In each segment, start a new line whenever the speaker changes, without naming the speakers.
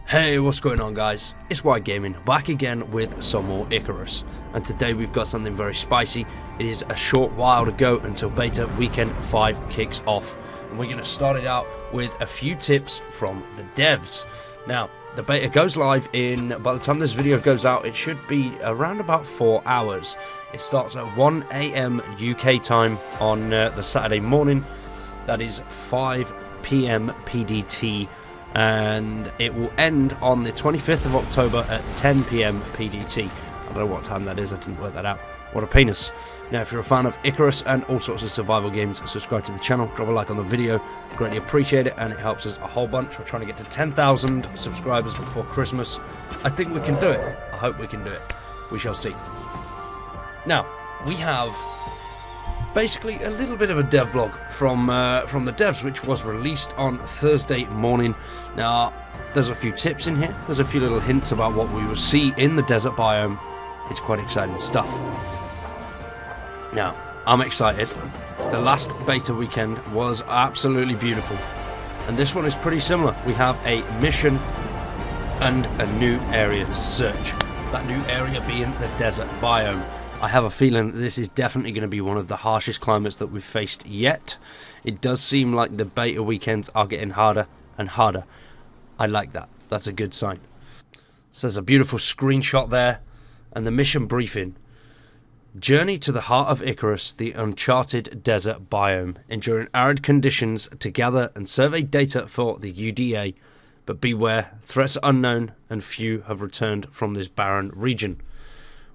Hey, what's going on, guys? It's White Gaming, back again with some more Icarus. And today we've got something very spicy. It is a short while to go until beta weekend 5 kicks off. And we're going to start it out with a few tips from the devs. Now, the beta goes live by the time this video goes out, it should be around about 4 hours. It starts at 1 AM UK time on the Saturday morning. That is 5 PM PDT. And it will end on the 25th of October at 10 PM PDT. I don't know what time that is, I didn't work that out. What a penis. Now, if you're a fan of Icarus and all sorts of survival games, subscribe to the channel, drop a like on the video, greatly appreciate it, and it helps us a whole bunch. We're trying to get to 10,000 subscribers before Christmas. I think we can do it. I hope we can do it. We shall see. Now, we have basically a little bit of a dev blog from the devs, which was released on Thursday morning. Now, there's a few tips in here. There's a few little hints about what we will see in the desert biome. It's quite exciting stuff. Now, I'm excited. The last beta weekend was absolutely beautiful, and this one is pretty similar. We have a mission and a new area to search. That new area being the desert biome. I have a feeling that this is definitely going to be one of the harshest climates that we've faced yet. It does seem like the beta weekends are getting harder and harder. I like that. That's a good sign. So there's a beautiful screenshot there. And the mission briefing. Journey to the heart of Icarus, the uncharted desert biome. Enduring arid conditions to gather and survey data for the UDA. But beware, threats are unknown and few have returned from this barren region.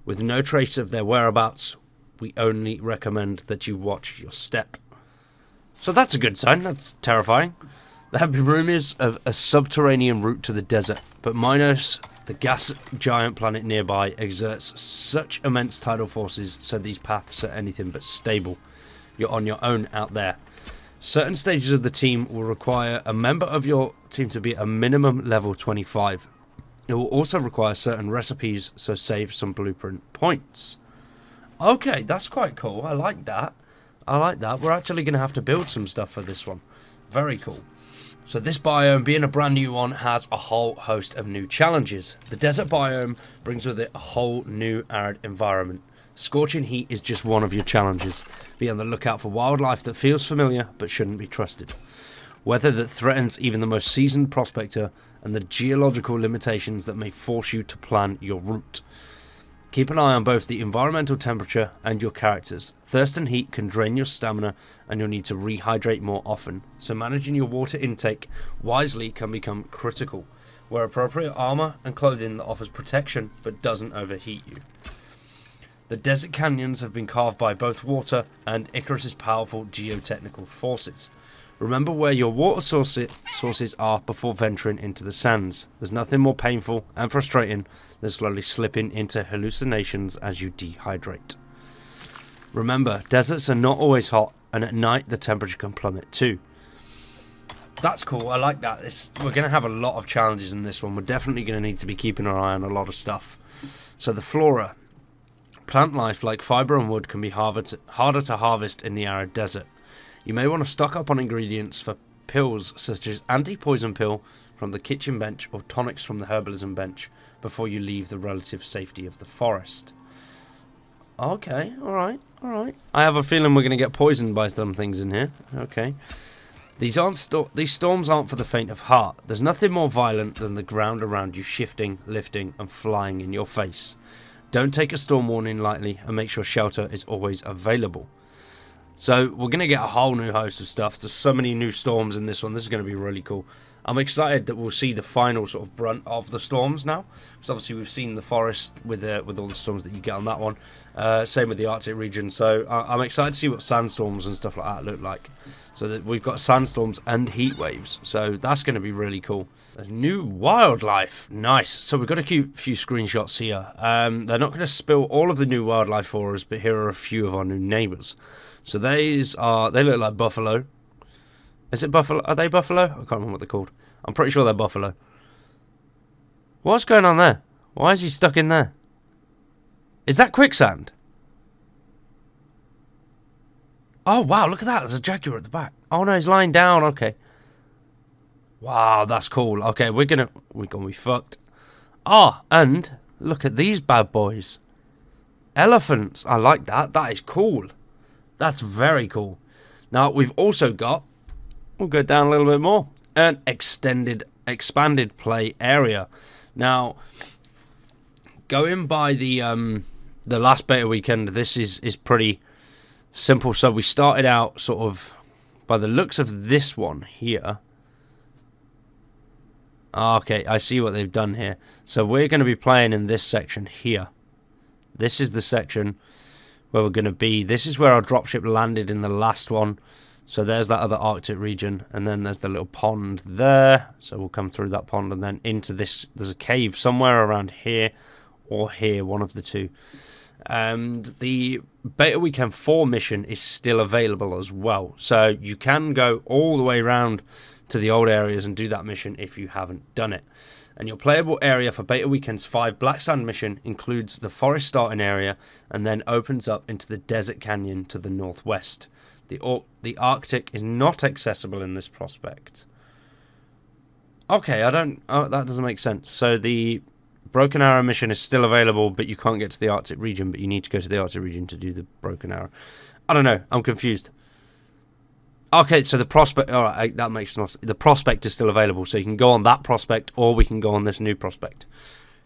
With no trace of their whereabouts, we only recommend that you watch your step. So that's a good sign. That's terrifying. There have been rumours of a subterranean route to the desert, but Minos, the gas giant planet nearby, exerts such immense tidal forces, so these paths are anything but stable. You're on your own out there. Certain stages of the team will require a member of your team to be a minimum level 25. It will also require certain recipes, so save some blueprint points. Okay, that's quite cool. I like that. I like that. We're actually going to have to build some stuff for this one. Very cool. So this biome, being a brand new one, has a whole host of new challenges. The desert biome brings with it a whole new arid environment. Scorching heat is just one of your challenges. Be on the lookout for wildlife that feels familiar but shouldn't be trusted. Weather that threatens even the most seasoned prospector, and the geological limitations that may force you to plan your route. Keep an eye on both the environmental temperature and your characters. Thirst and heat can drain your stamina, and you'll need to rehydrate more often, so managing your water intake wisely can become critical. Wear appropriate armor and clothing that offers protection but doesn't overheat you. The desert canyons have been carved by both water and Icarus' powerful geotechnical forces. Remember where your water sources are before venturing into the sands. There's nothing more painful and frustrating than slowly slipping into hallucinations as you dehydrate. Remember, deserts are not always hot, and at night the temperature can plummet too. That's cool, I like that. We're going to have a lot of challenges in this one. We're definitely going to need to be keeping our eye on a lot of stuff. So the flora. Plant life like fibre and wood can be harder to harvest in the arid desert. You may want to stock up on ingredients for pills such as anti-poison pill from the kitchen bench or tonics from the herbalism bench before you leave the relative safety of the forest. Okay, alright. I have a feeling we're going to get poisoned by some things in here. Okay. These storms aren't for the faint of heart. There's nothing more violent than the ground around you shifting, lifting and flying in your face. Don't take a storm warning lightly and make sure shelter is always available. So we're going to get a whole new host of stuff. There's so many new storms in this one. This is going to be really cool. I'm excited that we'll see the final sort of brunt of the storms now. Because obviously we've seen the forest with all the storms that you get on that one. Same with the Arctic region. So I'm excited to see what sandstorms and stuff like that look like. So that we've got sandstorms and heat waves. So that's going to be really cool. There's new wildlife. Nice. So we've got a few screenshots here. They're not going to spill all of the new wildlife for us, but here are a few of our new neighbours. So they look like buffalo. Is it buffalo? Are they buffalo? I can't remember what they're called. I'm pretty sure they're buffalo. What's going on there? Why is he stuck in there? Is that quicksand? Oh, wow, look at that. There's a jaguar at the back. Oh, no, he's lying down. Okay. Wow, that's cool. Okay, we're gonna be fucked. Ah, and look at these bad boys. Elephants. I like that. That is cool. That's very cool. Now, we've also got, we'll go down a little bit more, an expanded play area. Now, going by the last beta weekend, this is pretty simple. So we started out sort of, by the looks of this one here. Okay, I see what they've done here. So we're going to be playing in this section here. This is the section where we're going to be. This is where our dropship landed in the last one. So there's that other Arctic region. And then there's the little pond there. So we'll come through that pond and then into this. There's a cave somewhere around here or here, one of the two. And the Beta Weekend 4 mission is still available as well. So you can go all the way around to the old areas and do that mission if you haven't done it. And your playable area for Beta Weekend's 5 Black Sand mission includes the forest starting area and then opens up into the desert canyon to the northwest. The Arctic is not accessible in this prospect. Okay, that doesn't make sense. So the Broken Arrow mission is still available, but you can't get to the Arctic region, but you need to go to the Arctic region to do the Broken Arrow. I don't know, I'm confused. Okay, so the prospect, alright, that makes no sense. The prospect is still available, so you can go on that prospect, or we can go on this new prospect.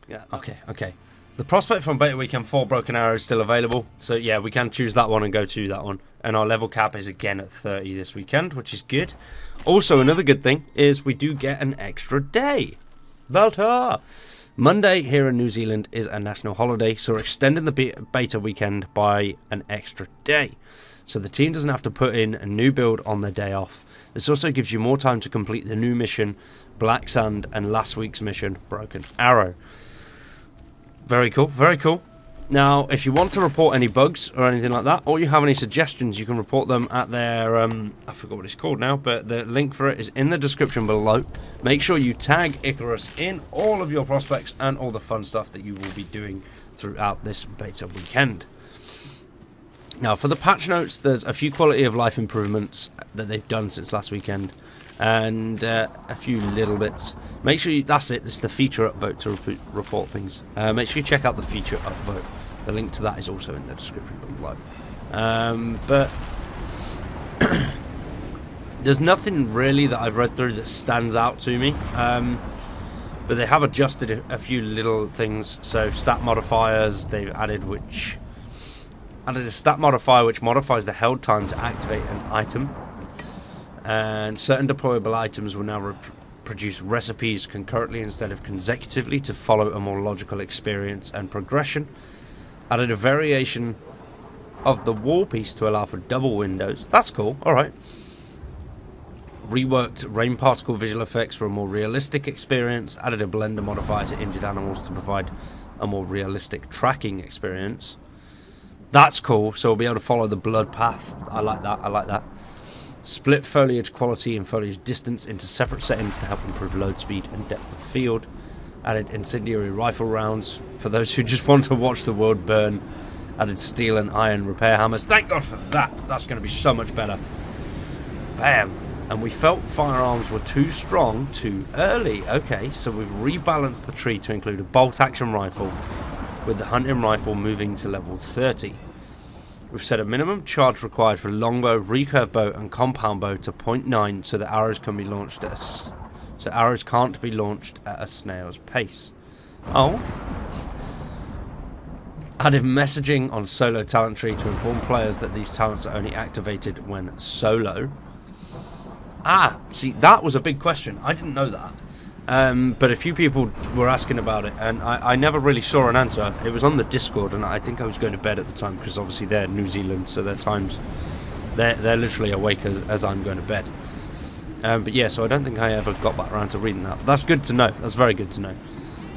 Yeah, okay. The prospect from Beta Weekend 4 Broken Arrow is still available, so yeah, we can choose that one and go to that one. And our level cap is again at 30 this weekend, which is good. Also, another good thing is we do get an extra day. Belter! Monday here in New Zealand is a national holiday, so we're extending the Beta Weekend by an extra day. So the team doesn't have to put in a new build on their day off. This also gives you more time to complete the new mission, Black Sand, and last week's mission, Broken Arrow. Very cool, very cool. Now, if you want to report any bugs or anything like that, or you have any suggestions, you can report them at their, I forgot what it's called now, but the link for it is in the description below. Make sure you tag Icarus in all of your prospects and all the fun stuff that you will be doing throughout this beta weekend. Now, for the patch notes, there's a few quality of life improvements that they've done since last weekend, and a few little bits. Make sure that's it. It's the feature upvote to report things. Make sure you check out the feature upvote. The link to that is also in the description below. But there's nothing really that I've read through that stands out to me. But they have adjusted a few little things. So stat modifiers they've added, added a stat modifier which modifies the held time to activate an item. And certain deployable items will now produce recipes concurrently instead of consecutively to follow a more logical experience and progression. Added a variation of the wall piece to allow for double windows. That's cool, alright. Reworked rain particle visual effects for a more realistic experience. Added a blender modifier to injured animals to provide a more realistic tracking experience. That's cool, so we'll be able to follow the blood path. I like that. Split foliage quality and foliage distance into separate settings to help improve load speed and depth of field. Added incendiary rifle rounds for those who just want to watch the world burn. Added steel and iron repair hammers. Thank God for that. That's going to be so much better. Bam. And we felt firearms were too strong too early. Okay, so we've rebalanced the tree to include a bolt action rifle, with the hunting rifle moving to level 30. We've set a minimum charge required for longbow, recurve bow, and compound bow to 0.9, so that arrows can be launched arrows can't be launched at a snail's pace. Oh. Added messaging on solo talent tree to inform players that these talents are only activated when solo. Ah, see, that was a big question. I didn't know that. But a few people were asking about it, and I never really saw an answer. It was on the Discord, and I think I was going to bed at the time, because obviously they're New Zealand, so their times, they're literally awake as I'm going to bed. But yeah, so I don't think I ever got back around to reading that. That's good to know. That's very good to know.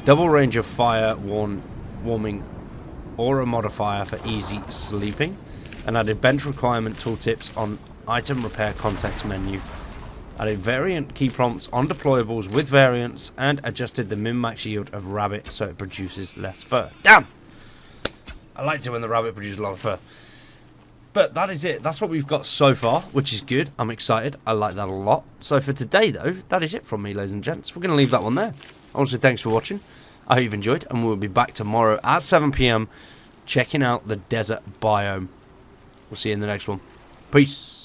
Double range of fire warming aura modifier for easy sleeping, and added bench requirement tooltips on item repair context menu. Added variant key prompts on deployables with variants, and adjusted the min-max yield of rabbit so it produces less fur. Damn! I liked it when the rabbit produced a lot of fur. But that is it. That's what we've got so far, which is good. I'm excited. I like that a lot. So for today, though, that is it from me, ladies and gents. We're going to leave that one there. I want to say thanks for watching. I hope you've enjoyed, and we'll be back tomorrow at 7 PM checking out the desert biome. We'll see you in the next one. Peace.